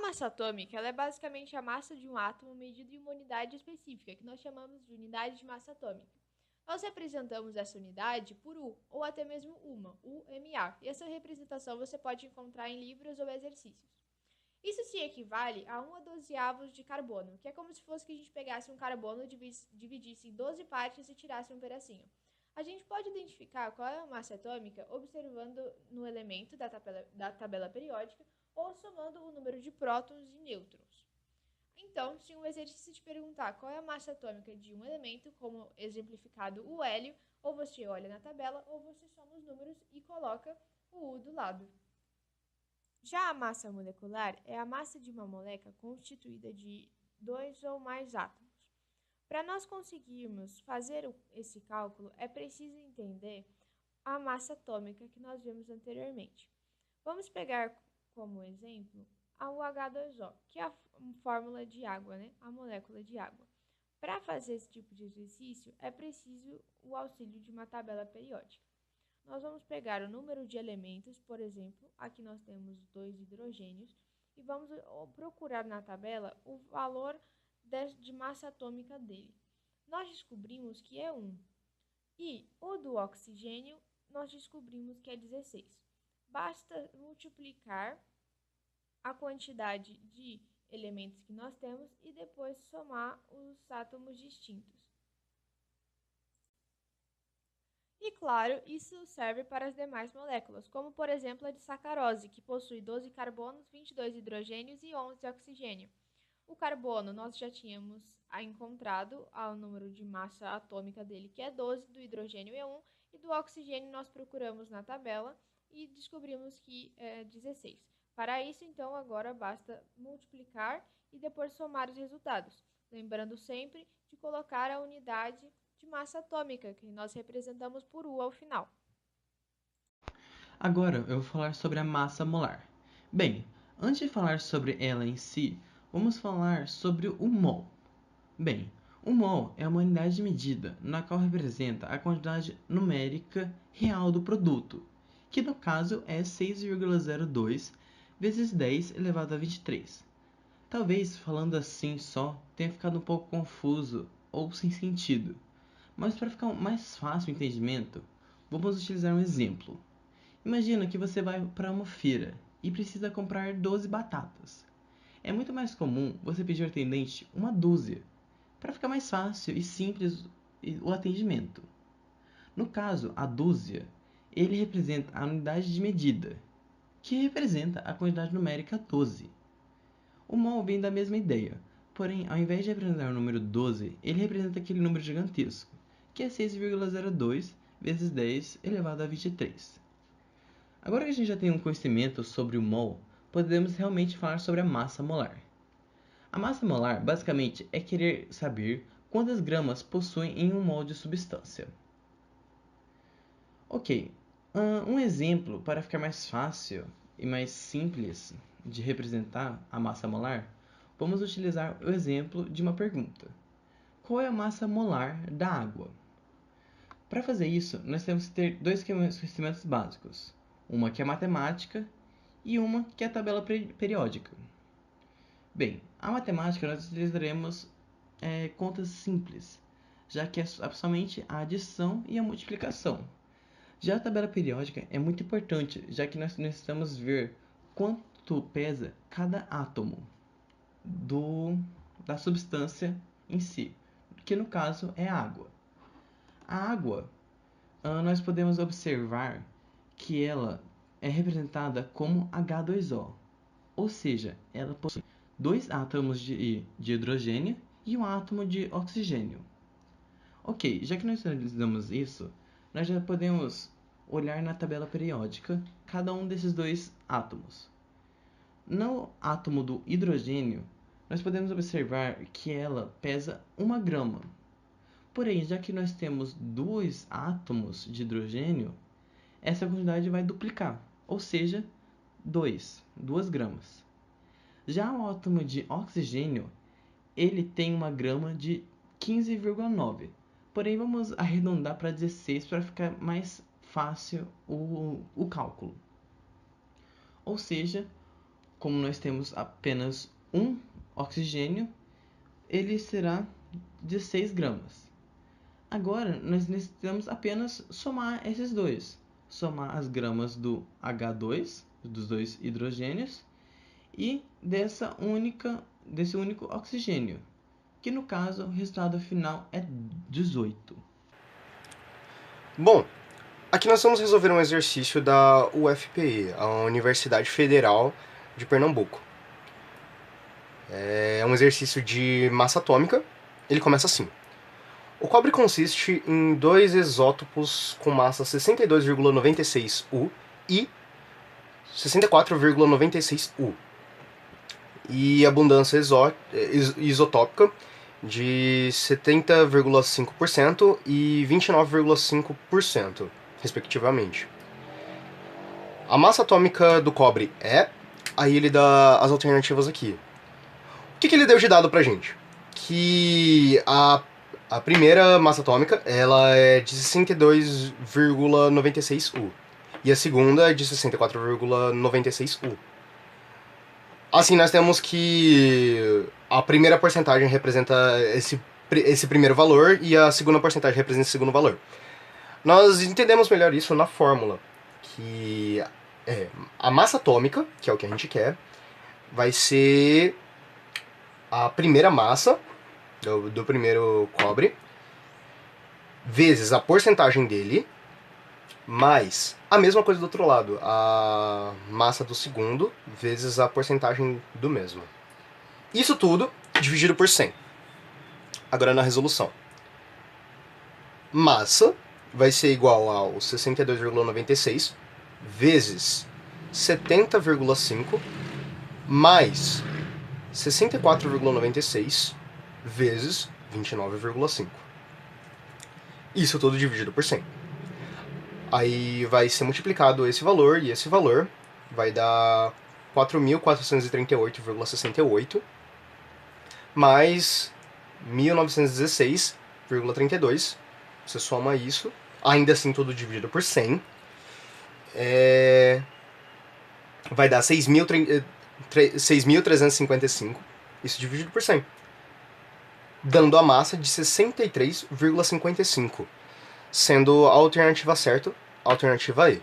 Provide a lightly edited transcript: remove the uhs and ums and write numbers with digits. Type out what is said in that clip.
massa atômica ela é basicamente a massa de um átomo medida em uma unidade específica, que nós chamamos de unidade de massa atômica. Nós representamos essa unidade por U, ou até mesmo uma, UMA, e essa representação você pode encontrar em livros ou exercícios. Isso se equivale a 1 a 12avos de carbono, que é como se fosse que a gente pegasse um carbono, dividisse em 12 partes e tirasse um pedacinho. A gente pode identificar qual é a massa atômica observando no elemento da tabela periódica ou somando o número de prótons e nêutrons. Então, se um exercício te perguntar qual é a massa atômica de um elemento, como exemplificado o hélio, ou você olha na tabela, ou você soma os números e coloca o U do lado. Já a massa molecular é a massa de uma molécula constituída de dois ou mais átomos. Para nós conseguirmos fazer esse cálculo, é preciso entender a massa atômica que nós vimos anteriormente. Vamos pegar como exemplo o H2O, que é a fórmula de água, né? A molécula de água. Para fazer esse tipo de exercício, é preciso o auxílio de uma tabela periódica. Nós vamos pegar o número de elementos, por exemplo, aqui nós temos 2 hidrogênios, e vamos procurar na tabela o valor de massa atômica dele. Nós descobrimos que é 1. E o do oxigênio, nós descobrimos que é 16. Basta multiplicar a quantidade de elementos que nós temos e depois somar os átomos distintos. E claro, isso serve para as demais moléculas, como por exemplo a de sacarose, que possui 12 carbonos, 22 hidrogênios e 11 oxigênio. O carbono nós já tínhamos encontrado o número de massa atômica dele, que é 12, do hidrogênio é 1, e do oxigênio nós procuramos na tabela e descobrimos que é 16. Para isso, então, agora basta multiplicar e depois somar os resultados, lembrando sempre de colocar a unidade de massa atômica, que nós representamos por U ao final. Agora eu vou falar sobre a massa molar. Bem, antes de falar sobre ela em si, vamos falar sobre o mol. Bem, o mol é uma unidade de medida na qual representa a quantidade numérica real do produto, que no caso é 6,02 vezes 10 elevado a 23. Talvez falando assim só tenha ficado um pouco confuso ou sem sentido, mas para ficar mais fácil o entendimento, vamos utilizar um exemplo. Imagina que você vai para uma feira e precisa comprar 12 batatas. É muito mais comum você pedir ao atendente uma dúzia, para ficar mais fácil e simples o atendimento. No caso, a dúzia, ele representa a unidade de medida, que representa a quantidade numérica 12. O mol vem da mesma ideia, porém, ao invés de representar o número 12, ele representa aquele número gigantesco, que é 6,02 vezes 10 elevado a 23. Agora que a gente já tem um conhecimento sobre o mol, podemos realmente falar sobre a massa molar. A massa molar, basicamente, é querer saber quantas gramas possuem em um mol de substância. Ok, um exemplo para ficar mais fácil e mais simples de representar a massa molar, vamos utilizar o exemplo de uma pergunta. Qual é a massa molar da água? Para fazer isso, nós temos que ter dois conhecimentos básicos. Uma que é matemática e uma que é a tabela periódica. Bem, a matemática nós utilizaremos contas simples, já que é somente a adição e a multiplicação. Já a tabela periódica é muito importante, já que nós necessitamos ver quanto pesa cada átomo da substância em si, que no caso é a água. A água, nós podemos observar que ela é representada como H2O, ou seja, ela possui dois átomos de hidrogênio e um átomo de oxigênio. Ok, já que nós analisamos isso, nós já podemos olhar na tabela periódica cada um desses dois átomos. No átomo do hidrogênio, nós podemos observar que ela pesa 1 grama. Porém, já que nós temos dois átomos de hidrogênio, essa quantidade vai duplicar, ou seja, 2 gramas. Já o átomo de oxigênio, ele tem 1 grama de 15,9. Porém, vamos arredondar para 16 para ficar mais fácil o cálculo. Ou seja, como nós temos apenas um oxigênio, ele será de 6 gramas. Agora, nós necessitamos apenas somar esses dois. Somar as gramas do H2, dos dois hidrogênios, e desse único oxigênio, que no caso o resultado final é 18. Bom, aqui nós vamos resolver um exercício da UFPE, a Universidade Federal de Pernambuco. É um exercício de massa atômica. Ele começa assim. O cobre consiste em dois isótopos com massa 62,96 U e 64,96 U. E abundância isotópica de 70,5% e 29,5%, respectivamente. A massa atômica do cobre é... Aí ele dá as alternativas aqui. O que ele deu de dado pra gente? Que a primeira massa atômica ela é de 62,96 U. E a segunda é de 64,96 U. Assim, nós temos que a primeira porcentagem representa esse primeiro valor e a segunda porcentagem representa esse segundo valor. Nós entendemos melhor isso na fórmula, que a massa atômica, que é o que a gente quer, vai ser a primeira massa do primeiro cobre, vezes a porcentagem dele, mais a mesma coisa do outro lado, a massa do segundo, vezes a porcentagem do mesmo. Isso tudo dividido por 100. Agora na resolução. Massa vai ser igual ao 62,96 vezes 70,5 mais 64,96 vezes 29,5. Isso tudo dividido por 100. Aí vai ser multiplicado esse valor e esse valor vai dar 4.438,68 mais 1.916,32. Você soma isso, ainda assim tudo dividido por 100. Vai dar 6.355, isso dividido por 100. Dando a massa de 63,55. Sendo a alternativa certa, a alternativa E.